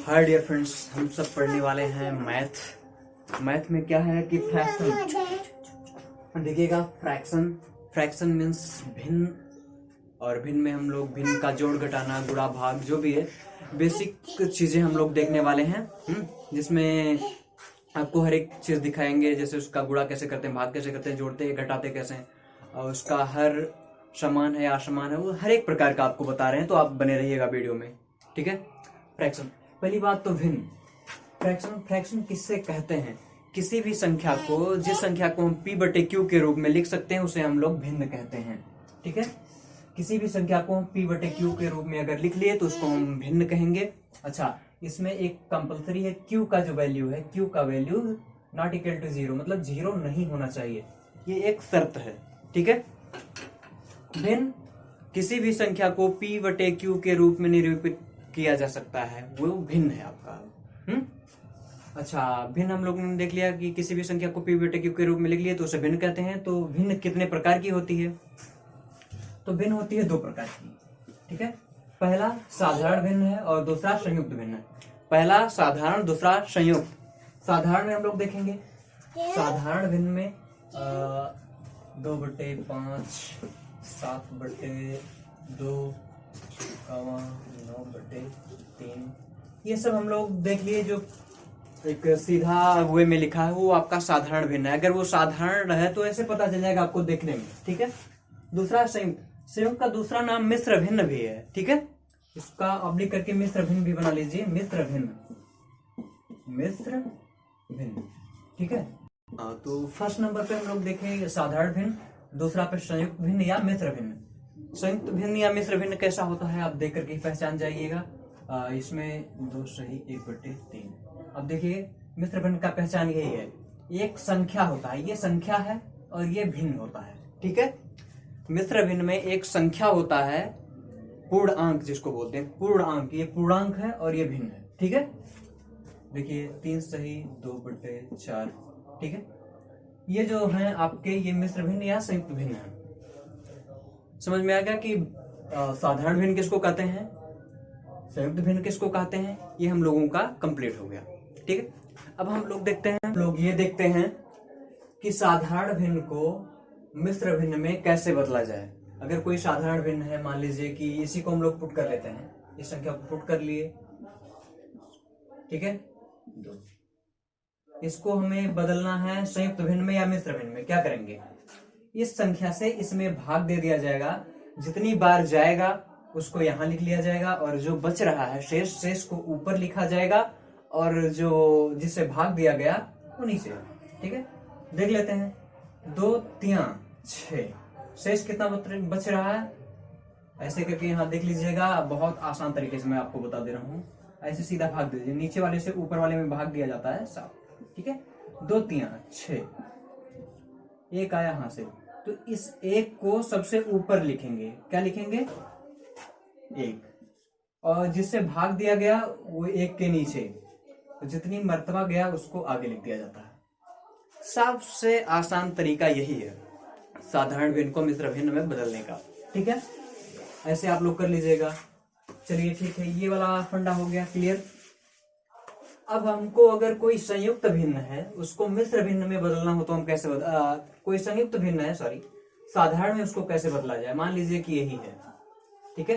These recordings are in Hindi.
हाय डियर फ्रेंड्स, हम सब पढ़ने वाले हैं मैथ में क्या है कि फ्रैक्शन। देखिएगा, फ्रैक्शन मीन्स भिन्न, और भिन्न में हम लोग भिन्न का जोड़ घटाना गुणा भाग जो भी है बेसिक चीजें हम लोग देखने वाले हैं। जिसमें आपको हर एक चीज दिखाएंगे, जैसे उसका गुणा कैसे करते हैं, भाग कैसे करते हैं, जोड़ते हैं, घटाते कैसे हैं, और उसका हर समान है या असमान है वो हर एक प्रकार का आपको बता रहे हैं। तो आप बने रहिएगा वीडियो में, ठीक है। फ्रैक्शन, पहली बात तो भिन्न। फ्रैक्शन किससे कहते हैं? किसी भी संख्या को, जिस संख्या को हम p बटे q के रूप में लिख सकते हैं उसे हम लोग भिन्न कहते हैं, ठीक है। किसी भी संख्या को हम p बटे q के रूप में अगर लिख लिए तो उसको हम भिन्न कहेंगे। अच्छा, इसमें एक कंपलसरी है, q का जो वैल्यू है, q का वैल्यू नॉट इक्वल टू 0, मतलब 0 नहीं होना चाहिए, ये एक शर्त है, ठीक है। भिन्न, किसी भी संख्या को p बटे q के रूप में निरूपित किया जा सकता है, वो भिन्न है आपका। अच्छा, भिन्न हम लोग ने देख लिया कि किसी भी संख्या को p बटे q के रूप में लिख लिया तो उसे भिन्न कहते हैं। तो भिन्न कितने प्रकार की होती है? तो भिन्न होती है दो प्रकार की, ठीक है। पहला साधारण भिन्न है और दूसरा संयुक्त भिन्न है। पहला साधारण, दूसरा संयुक्त। साधारण में हम लोग देखेंगे, साधारण भिन्न में 2/5, 7/2, 9/3, ये सब हम लोग देख लिए। जो एक सीधा वे में लिखा है वो आपका साधारण भिन्न है। अगर वो साधारण है तो ऐसे पता चल जाएगा आपको देखने में, ठीक है। दूसरा संयुक्त का दूसरा नाम मिश्र भिन्न भी है, ठीक है। इसका ऑब्लिक करके मिश्र भिन्न भी बना लीजिए, मिश्र भिन्न, ठीक है। तो फर्स्ट नंबर पे हम लोग देखेंगे साधारण भिन्न, दूसरा पे संयुक्त भिन्न या मिश्र भिन्न। संयुक्त भिन्न या मिश्र भिन्न कैसा होता है आप देख करके पहचान जाइएगा। इसमें 2 सही 1/3। अब देखिए, मिश्र भिन्न का पहचान यही है, एक संख्या होता है, ये संख्या है और ये भिन्न होता है, ठीक है। मिश्र भिन्न में एक संख्या होता है, पूर्णांक जिसको बोलते हैं, पूर्णांक, ये पूर्णांक है और ये भिन्न है, ठीक है। देखिए 3 सही 2/4, ठीक है। ये जो है आपके, ये मिश्र भिन्न या संयुक्त भिन्न है। समझ में आ गया कि साधारण भिन्न किसको कहते हैं, संयुक्त भिन्न किसको कहते हैं, ये हम लोगों का कंप्लीट हो गया, ठीक है। अब हम लोग देखते हैं, लोग ये देखते हैं कि साधारण भिन्न को मिश्र भिन्न में कैसे बदला जाए। अगर कोई साधारण भिन्न है, मान लीजिए कि इसी को हम लोग पुट कर लेते हैं, इस संख्या को पुट कर लिए, ठीक है। 2, इसको हमें बदलना है संयुक्त भिन्न में या मिश्र भिन्न में। क्या करेंगे, इस संख्या से इसमें भाग दे दिया जाएगा, जितनी बार जाएगा उसको यहां लिख लिया जाएगा, और जो बच रहा है शेष को ऊपर लिखा जाएगा, और जो जिससे भाग दिया गया वो नीचे, ठीक है। देख लेते हैं, 2 3 6, शेष कितना बच रहा है, ऐसे करके यहाँ देख लीजिएगा। बहुत आसान तरीके से मैं आपको बता दे रहा हूँ, ऐसे सीधा भाग दे दीजिए, नीचे वाले से ऊपर वाले में भाग दिया जाता है 7, ठीक है। 2 3 6, एक आया यहां से, तो इस एक को सबसे ऊपर लिखेंगे, क्या लिखेंगे, 1, और जिससे भाग दिया गया वो 1 के नीचे, तो जितनी मर्तबा गया उसको आगे लिख दिया जाता है। सबसे आसान तरीका यही है साधारण भिन्न को मिश्र भिन्न में बदलने का, ठीक है। ऐसे आप लोग कर लीजिएगा। चलिए ठीक है, ये वाला फंडा हो गया क्लियर। अब हमको अगर कोई संयुक्त भिन्न है उसको मिश्र भिन्न में बदलना हो तो हम कैसे कोई संयुक्त भिन्न है, सॉरी, साधारण में उसको कैसे बदला जाए। मान लीजिए कि यही है, ठीक है।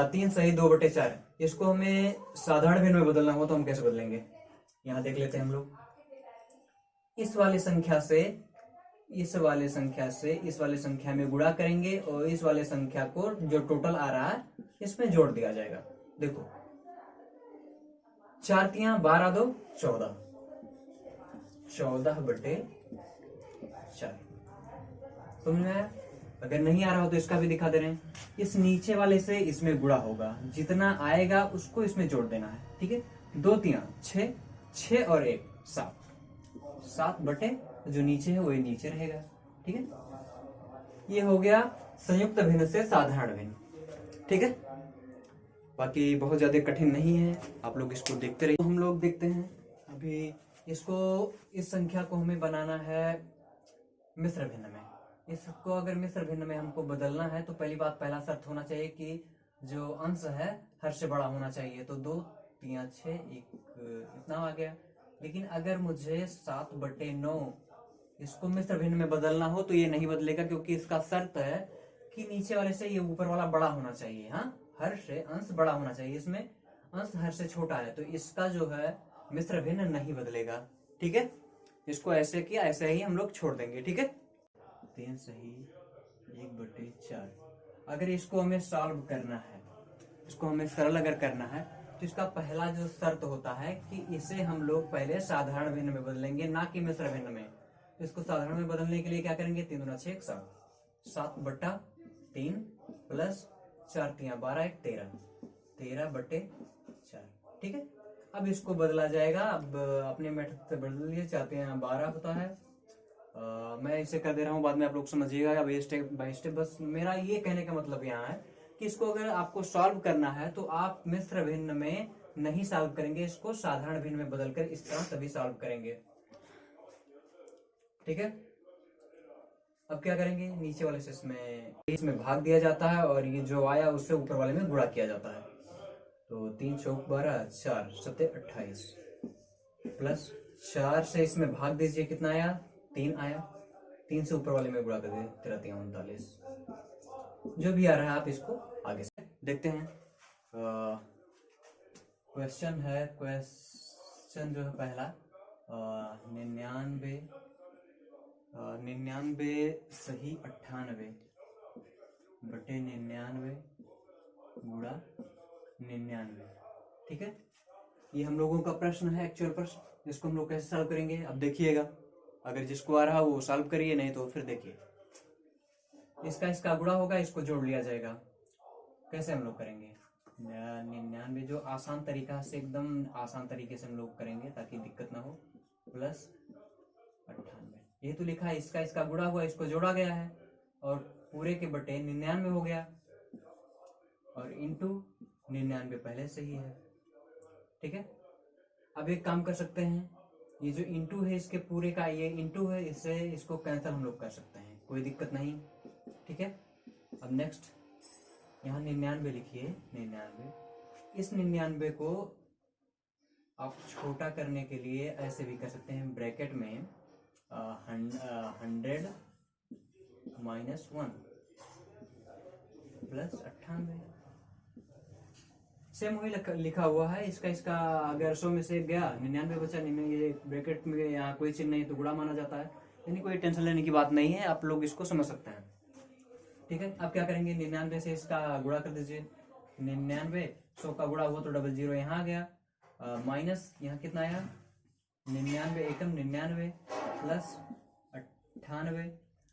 3 सही 2/4, इसको हमें साधारण भिन्न में बदलना हो तो हम कैसे बदलेंगे, यहां देख लेते हैं हम लोग। इस वाले संख्या से इस वाले संख्या में गुणा करेंगे, और इस वाले संख्या को जो टोटल आ रहा है इसमें जोड़ दिया जाएगा। देखो 4 3 12 2 14, 14/4, समझ में आया। अगर नहीं आ रहा हो तो इसका भी दिखा दे रहे हैं। इस नीचे वाले से इसमें गुणा होगा, जितना आएगा उसको इसमें जोड़ देना है, ठीक है। 2 3 6, 6 और 1 7, 7/, जो नीचे है वही नीचे रहेगा, ठीक है। ये हो गया संयुक्त भिन्न से साधारण भिन्न, ठीक है। बाकी बहुत ज्यादा कठिन नहीं है, आप लोग इसको देखते रहिए। तो हम लोग देखते हैं अभी इसको, इस संख्या को हमें बनाना है मिश्र भिन्न में। इसको अगर मिश्र भिन्न में हमको बदलना है तो पहली बात, पहला शर्त होना चाहिए कि जो अंश है हर से बड़ा होना चाहिए, तो 2 3 6 1 इतना आ गया। लेकिन अगर मुझे 7/9 इसको मिश्र भिन्न में बदलना हो तो ये नहीं बदलेगा, क्योंकि इसका शर्त है कि नीचे वाले से ये ऊपर वाला बड़ा होना चाहिए। हाँ, हर से अंश बड़ा होना चाहिए, इसमें अंश हर से छोटा है, तो इसका जो है मिश्र भिन्न नहीं बदलेगा। ठीक है, इसको ऐसे किया, ऐसे ही हम लोग छोड़ देंगे। ठीक है, 3 सही 1/4। अगर इसको हमें सॉल्व करना है, इसको हमें सरल अगर करना है, तो इसका पहला जो शर्त होता है कि इसे हम लोग पहले साधारण भिन्न में बदलेंगे, ना कि मिश्र भिन्न में। तो इसको साधारण में बदलने के लिए क्या करेंगे, 3 दूना 6 7, 7/3 प्लस 4 3 12 1 13, 13/4। ठीक है, अब इसको बदला जाएगा। अब अपने मेथड से बदल लिए, चाहते हैं 12 होता है। मैं इसे कर दे रहा हूँ, बाद में आप लोग समझिएगा अब स्टेप बाय स्टेप। बस मेरा ये कहने का मतलब यहाँ है कि इसको अगर आपको सॉल्व करना है तो आप मिश्र भिन्न में नहीं सॉल्व करेंगे, इसको साधारण भिन्न में बदलकर इस तरह तभी सॉल्व करेंगे। ठीक है, अब क्या करेंगे, नीचे वाले से इसमें भाग दिया जाता है और ये जो आया उससे ऊपर वाले में गुणा किया जाता है। तो 3 चौक 12, 4 7 28 प्लस 4 से इसमें भाग दीजिए, कितना आया, 3 आया। 3 से ऊपर वाले में गुणा कर दीजिए, 13 3 39। जो भी आ रहा है आप इसको आगे से देखते हैं। क्वेश्चन है, क्वेश्चन जो है पहला 99 सही 98/99 गुणा 99। ठीक है, ये हम लोगों का प्रश्न है, एक्चुअल प्रश्न, जिसको हम लोग कैसे सॉल्व करेंगे अब देखिएगा। अगर जिसको आ रहा वो सॉल्व करिए, नहीं तो फिर देखिए। इसका गुणा होगा, इसको जोड़ लिया जाएगा। कैसे हम लोग करेंगे, 99 जो आसान तरीका से, एकदम आसान तरीके से हम लोग करेंगे ताकि दिक्कत ना हो, प्लस 98। ये तो लिखा है, इसका गुणा हुआ, इसको जोड़ा गया है और पूरे के बटे 99 हो गया और इंटू 99 पहले से ही है। ठीक है, अब एक काम कर सकते हैं, ये जो इंटू है इसके पूरे का, ये इंटू है, इससे इसको कैंसिल हम लोग कर सकते हैं, कोई दिक्कत नहीं। ठीक है, अब नेक्स्ट यहाँ 99 लिखिए, 99। इस 99 को आप छोटा करने के लिए ऐसे भी कर सकते हैं, ब्रैकेट में 100 -1 प्लस 98। सेम वही लिखा हुआ है, इसका अगर 100 में से गया, 99 बचा, ये ब्रैकेट में यहाँ कोई चिन्ह नहीं तो गुणा माना जाता है, यानी कोई टेंशन लेने की बात नहीं है, आप लोग इसको समझ सकते हैं। ठीक है, अब क्या करेंगे, 99 से इसका गुणा कर दीजिए। 99 100 का गुणा हुआ तो 00 यहाँ आ गया, माइनस यहाँ कितना आया, 99 एकम 99 प्लस 98।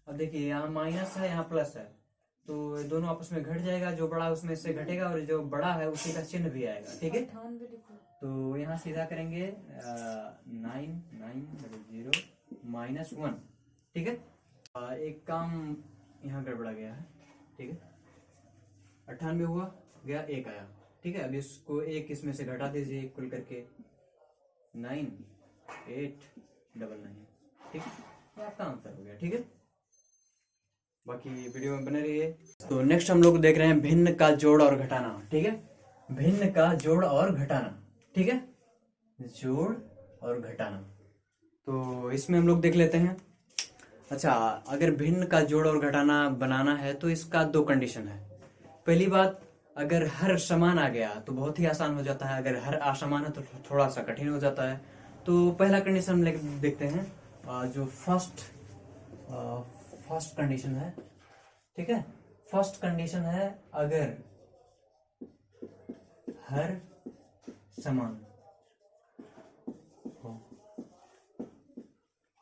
अब देखिए यहाँ माइनस है, यहाँ प्लस है, तो दोनों आपस में घट जाएगा, जो बड़ा उसमें से घटेगा और जो बड़ा है उसी का चिन्ह भी आएगा। ठीक है, तो यहाँ सीधा करेंगे 9900 -1। ठीक है, एक काम यहाँ गड़बड़ा गया है। ठीक है, 98 हुआ गया, 1 आया। ठीक है, अब इसको 1 इसमें से घटा दीजिए, कुल करके 9899। ठीक है, ये आपका आंसर हो गया। ठीक है, बाकी वीडियो में बने रहिए। तो नेक्स्ट हम लोग देख रहे हैं भिन्न का जोड़ और घटाना। ठीक है, भिन्न का जोड़ और घटाना। ठीक है, जोड़ और घटाना, तो इसमें हम लोग देख लेते हैं। अच्छा, अगर भिन्न का जोड़ और घटाना बनाना है तो इसका 2 कंडीशन है। पहली बात, अगर हर समान आ गया तो बहुत ही आसान हो जाता है, अगर हर असमान है तो थोड़ा सा कठिन हो जाता है। तो पहला कंडीशन हम देखते हैं, जो फर्स्ट कंडीशन है। ठीक है, फर्स्ट कंडीशन है, अगर हर समान हो,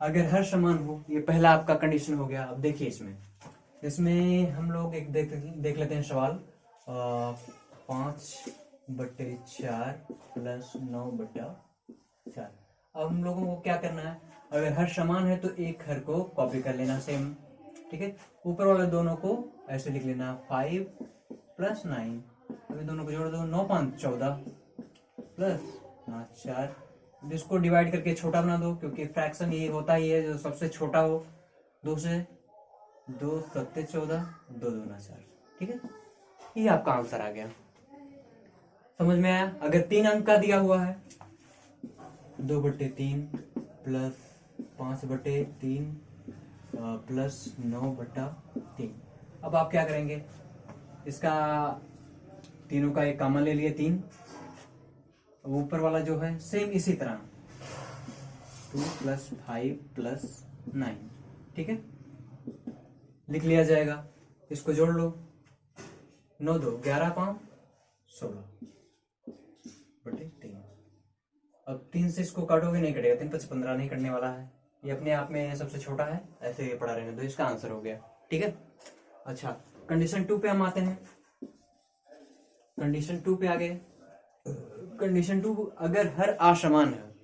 अगर हर समान हो, ये पहला आपका कंडीशन हो गया। अब देखिए इसमें हम लोग एक देख लेते हैं सवाल, 5/4 प्लस 9/4। अब हम लोगों को क्या करना है, अगर हर समान है तो एक हर को कॉपी कर लेना सेम। ठीक है, ऊपर वाले दोनों को ऐसे लिख लेना, 5 + 9, अभी दोनों को जोड़ दो, 9 5 14 प्लस 4। इसको डिवाइड करके छोटा बना दो, क्योंकि फ्रैक्शन ये होता ही है जो सबसे छोटा हो। 2 से 2 7 14, 2 दूना 4। ठीक है, ये आपका आंसर आ गया। समझ में आया? अगर 3 अंक का दिया हुआ है 2/3 प्लस 5/3 प्लस 9/3। अब आप क्या करेंगे, इसका तीनों का एक कॉमन ले लिए 3, ऊपर वाला जो है सेम इसी तरह 2 + 5 + 9, ठीक है, लिख लिया जाएगा। इसको जोड़ लो, 9 2 11 5 16/3। अब 3 से इसको काटोगे नहीं कटेगा, 3 5 15 नहीं कटने वाला है, ये अपने आप में सबसे छोटा है, ऐसे पढ़ा रहने दो, इसका आंसर हो गया, ठीक है। अच्छा, कंडीशन 2 पे हम आते हैं। कंडीशन 2 पे आ गए। कंडीशन 2, अगर हर असमान है,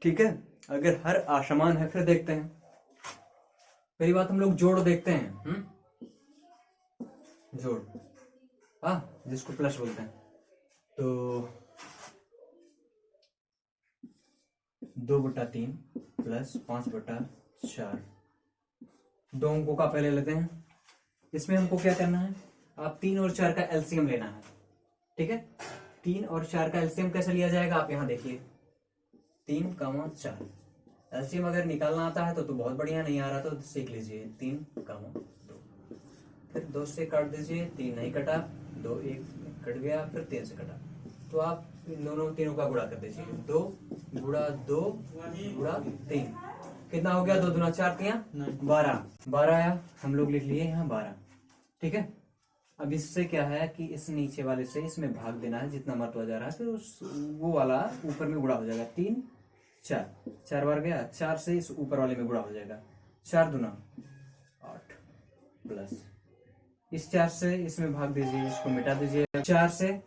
ठीक है, अगर हर असमान है, फिर देखते हैं। पहली बात हम लोग जोड़ देखते हैं, जोड़, हाँ, जिसको प्लस बोलते हैं। तो 2/3 प्लस 5/4, 2 अंकों का पहले लेते हैं। इसमें हमको क्या करना है, आप 3 और 4 का एलसीएम लेना है, ठीक है। 3 और 4 का एलसीएम कैसे लिया जाएगा, आप यहाँ देखिए, 3, 4, एलसीएम अगर निकालना आता है तो बहुत बढ़िया, नहीं आ रहा तो सीख लीजिए। 3, 2, फिर 2 से काट दीजिए, 3 नहीं कटा, 2 1 कट गया, फिर 3 से कटा, तो आप इन दोनों तीनों का गुणा कर दीजिए, 2 × 2 × 3, कितना हो गया, 2 दूना 4 3 12 आया, हम लोग लिख लिए यहाँ 12, ठीक है। अब इससे क्या है कि इस नीचे वाले से इसमें भाग देना है, जितना मरतबा जा रहा है, फिर उस वो वाला ऊपर में गुणा हो जाएगा, 3 4 बार गया, 4 से इस ऊपर वाले में गुणा हो जाएगा, 4 दूना 8 प्लस इस 4 से इसमें भाग दीजिए, इसको मिटा दीजिए, 4 से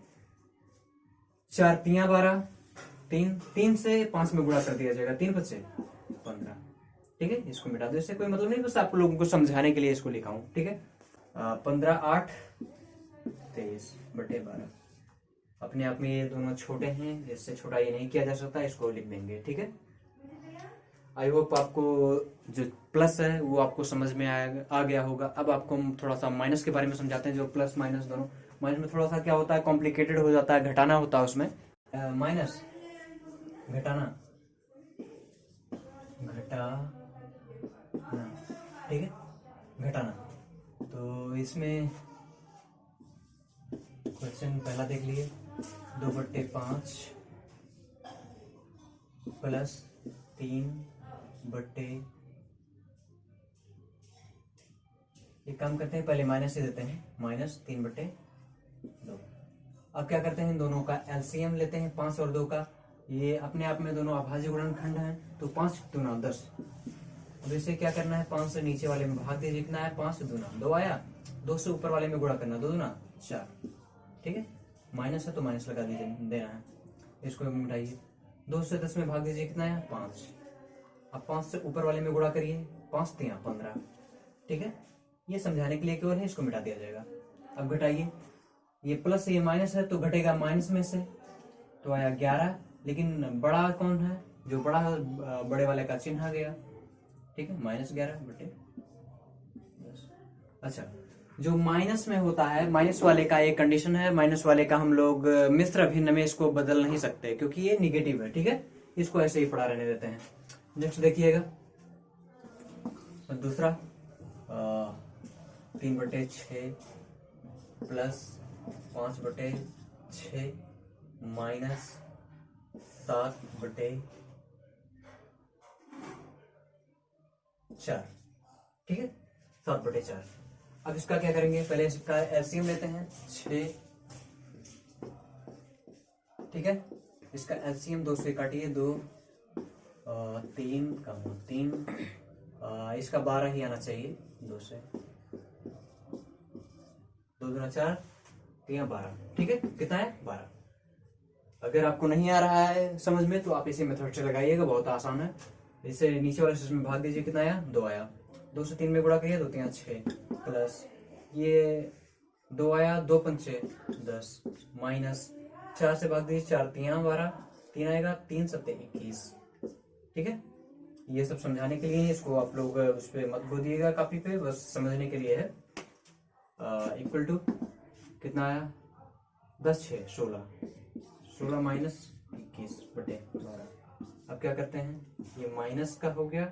4 3 12, 3 से 5 में गुणा कर दिया जाएगा, 3 5 15, ठीक है। इसको मिटा दो, इससे कोई मतलब नहीं, बस आप लोगों को समझाने के लिए इसको लिखा हूं, ठीक है। 15 8 23/12। अपने आप में ये दोनों छोटे हैं, इससे छोटा ये नहीं किया जा सकता, इसको लिख देंगे, ठीक है। आई होप आपको जो प्लस है वो आपको समझ में आ गया होगा। अब आपको हम थोड़ा सा माइनस के बारे में समझाते हैं। जो प्लस माइनस दोनों, माइनस में थोड़ा सा क्या होता है, कॉम्प्लिकेटेड हो जाता है, घटाना होता है उसमें, माइनस घटाना, ठीक है, घटाना। तो इसमें क्वेश्चन पहला देख लिए, 2/5 प्लस 3/, एक काम करते हैं, पहले माइनस ही देते हैं, -3/2। अब क्या करते हैं, दोनों का एलसीएम लेते हैं, 5 और 2 का, ये अपने आप में दोनों अभाज्य गुणनखंड हैं, तो 5 दूना 10। अब इसे क्या करना है, 5 से नीचे वाले में भाग दीजिए, कितना है, 5 दूना 2 आया, 2 से ऊपर वाले में गुणा करना, 2 दूना 4, ठीक है। माइनस है तो माइनस लगा दीजिए, देना है, इसको मिटाइए, 2 से 10 में भाग दीजिए, कितना है, 5। अब 5 से ऊपर वाले में गुणा करिए, 5 3 15, ठीक है। ये समझाने के लिए केवल है, इसको मिटा दिया जाएगा। अब घटाइए, ये प्लस ये माइनस है तो घटेगा माइनस में से, तो आया 11, लेकिन बड़ा कौन है, जो बड़ा बड़े वाले का चिन्ह आ गया, ठीक है, -11/10। अच्छा, जो माइनस में होता है, माइनस वाले का एक कंडीशन है, माइनस वाले का हम लोग मिश्र भिन्न में इसको बदल नहीं सकते, क्योंकि ये निगेटिव है, ठीक है, इसको ऐसे ही पड़ा रहने देते हैं। नेक्स्ट देखिएगा, दूसरा 3/6 प्लस 5/6 माइनस 7/4, ठीक है, 7/4। अब इसका क्या करेंगे, पहले इसका एलसीएम लेते हैं, 6, ठीक है, इसका एलसीएम 2 से काटिए, 2 3 3, इसका 12 ही आना चाहिए, 2 से 2 दूना 4 3 12, ठीक है, कितना है, 12। अगर आपको नहीं आ रहा है समझ में तो आप इसी मेथड से लगाइएगा, बहुत आसान है। इसे नीचे वाले सिस्टम में भाग दीजिए, कितना आया, 2 आया, 2 से 3 में गुणा करिए, 2 3 6 प्लस ये 2 आया, 2 5 10 माइनस 4 से भाग दीजिए, 4 3 12, 3 आएगा, 3 7 21, ठीक है। ये सब समझाने के लिए, इसको आप लोग उस पर मत बोलिएगा कॉपी पे, बस समझने के लिए है। इक्वल टू कितना आया, 10 6 16, 16 माइनस 21 बटे 12। अब क्या करते हैं, ये माइनस का हो गया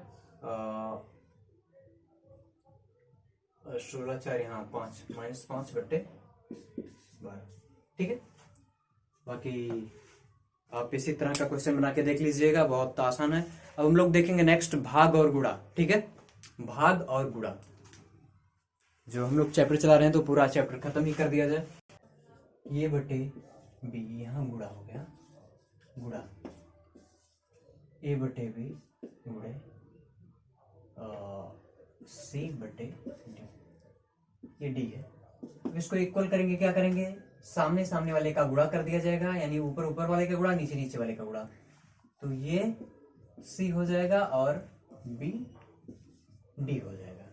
16 4 यहाँ 5 माइनस 5 बटे 12। ठीक है, बाकी आप इसी तरह का क्वेश्चन बना के देख लीजिएगा, बहुत आसान है। अब हम लोग देखेंगे नेक्स्ट भाग और गुणा। ठीक है, भाग और गुणा जो हम लोग चैप्टर चला रहे हैं तो पूरा चैप्टर खत्म ही कर दिया जाए। ये बटे बी, यहाँ गुणा हो गया, गुणा ए बटे बी गुणे सी बटे डी, ये डी है। अब इसको इक्वल करेंगे, क्या करेंगे, सामने सामने वाले का गुणा कर दिया जाएगा, यानी ऊपर ऊपर वाले का गुणा, नीचे नीचे वाले का गुणा। तो ये सी हो जाएगा और बी डी हो जाएगा।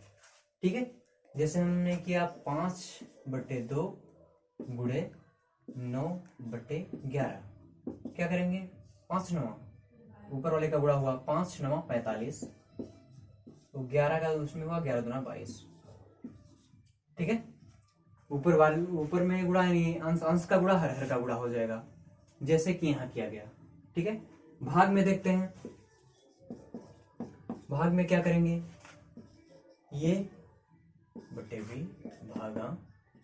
ठीक है, जैसे हमने किया 5 बटे 2 गुणे 9 बटे 11, क्या करेंगे, 5 9 ऊपर वाले का गुणा हुआ, 5 9 45, तो 11 का उसमें हुआ 11 दूना 22। ठीक है, ऊपर में गुणा यानी अंश अंश का गुणा, हर हर का गुणा हो जाएगा, जैसे कि यहाँ किया गया। ठीक है, भाग में देखते हैं, भाग में क्या करेंगे, ये बटे बी भागा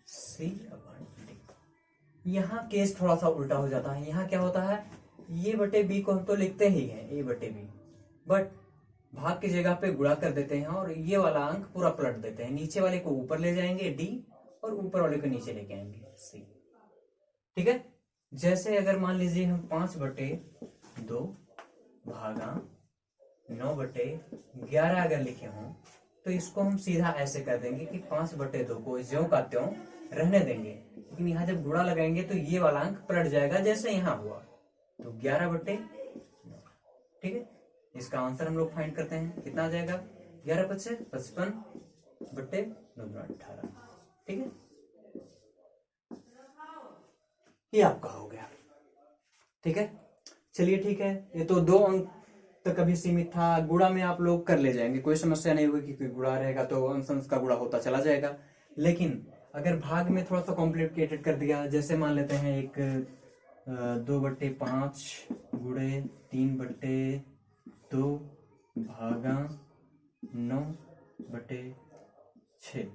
सी अपॉन डी। यहाँ केस थोड़ा सा उल्टा हो जाता है। यहाँ क्या होता है, ये बटे बी को हम तो लिखते ही हैं ए बटे बी, बट भाग की जगह पे गुणा कर देते हैं और ये वाला अंक पूरा पलट देते हैं। नीचे वाले को ऊपर ले जाएंगे डी और ऊपर वाले को नीचे लेके आएंगे सी। ठीक है, जैसे अगर मान लीजिए हम 5 बटे 2 भागा 9 बटे 11 अगर लिखे हों तो इसको हम सीधा ऐसे कर देंगे कि 5 बटे 2 को ज्यों का त्यों रहने देंगे, लेकिन यहाँ जब गुणा लगाएंगे तो ये वाला अंक पलट जाएगा जैसे यहाँ हुआ, तो 11 बटे 9। ठीक है, इसका आंसर हम लोग फाइंड करते हैं, कितना आ जाएगा, 11 बचे 55 बटे 9 18। ठीक है, ये आपका हो गया। ठीक है, चलिए ठीक है, ये तो 2 अंक तक अभी सीमित था। गुणा में आप लोग कर ले जाएंगे, कोई समस्या नहीं होगी, क्योंकि गुणा रहेगा तो अंश अंश का गुणा होता चला जाएगा। लेकिन अगर भाग में थोड़ा सा कॉम्प्लिकेटेड कर दिया, जैसे मान लेते हैं एक 2 बटे 5 गुणे 3 बटे 2 भागा 9 बटे 6।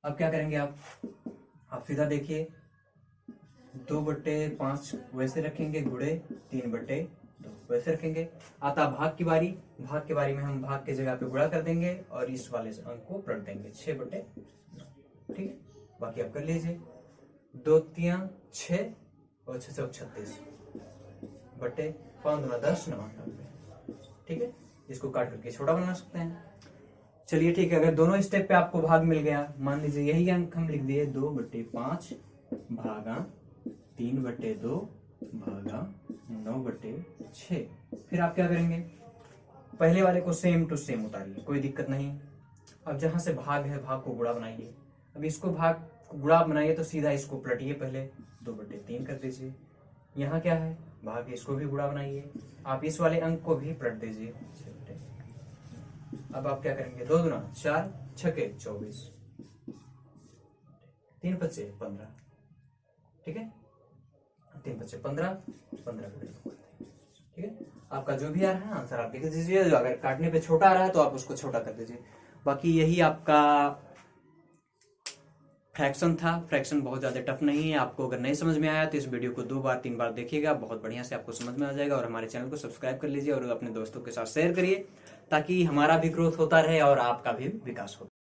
अब क्या करेंगे आप सीधा देखिए, 2 बटे 5 वैसे रखेंगे, गुणे 3 बटे 2 वैसे रखेंगे। आता भाग की बारी, भाग की बारी में हम भाग की जगह पे गुणा कर देंगे और इस वाले अंक को पलट देंगे 6 बटे 9। ठीक है, बाकी आप कर लीजिए, 2 3 6 और 6 से 36 बटे 5 दूना 10 9 90। ठीक है, इसको काट करके छोटा बना सकते हैं। चलिए ठीक है, अगर दोनों स्टेप पे आपको भाग मिल गया, मान लीजिए यही अंक हम लिख दिए, 2 बटे 5 भागा 3 बटे 2 भागा 9 बटे 6। फिर आप क्या करेंगे, पहले वाले को सेम टू सेम उतारिए, कोई दिक्कत नहीं। अब जहां से भाग है, भाग को गुणा बनाइए। अब इसको भाग को गुणा बनाइए तो सीधा इसको पलटिए, पहले 2 बटे 3 कर दीजिए। यहाँ क्या है, भाग, इसको भी गुणा बनाइए। आप इस वाले अंक को भी पलट दीजिए 6 बटे। अब आप क्या करेंगे, 2 दूना 4 छके 24 3 बचे 15। ठीक है, 3 बचे 15 बटे 2। ठीक है, आपका जो भी आ रहा है आंसर आप लिख दीजिए, जो अगर काटने पे छोटा आ रहा है तो आप उसको छोटा कर दीजिए। बाकी यही आपका फ्रैक्शन था। फ्रैक्शन बहुत ज्यादा टफ नहीं है। आपको अगर नहीं समझ में आया तो इस वीडियो को 2 बार 3 बार देखिएगा, बहुत बढ़िया से आपको समझ में आ जाएगा। और हमारे चैनल को सब्सक्राइब कर लीजिए और अपने दोस्तों के साथ शेयर करिए, ताकि हमारा भी ग्रोथ होता रहे और आपका भी विकास हो।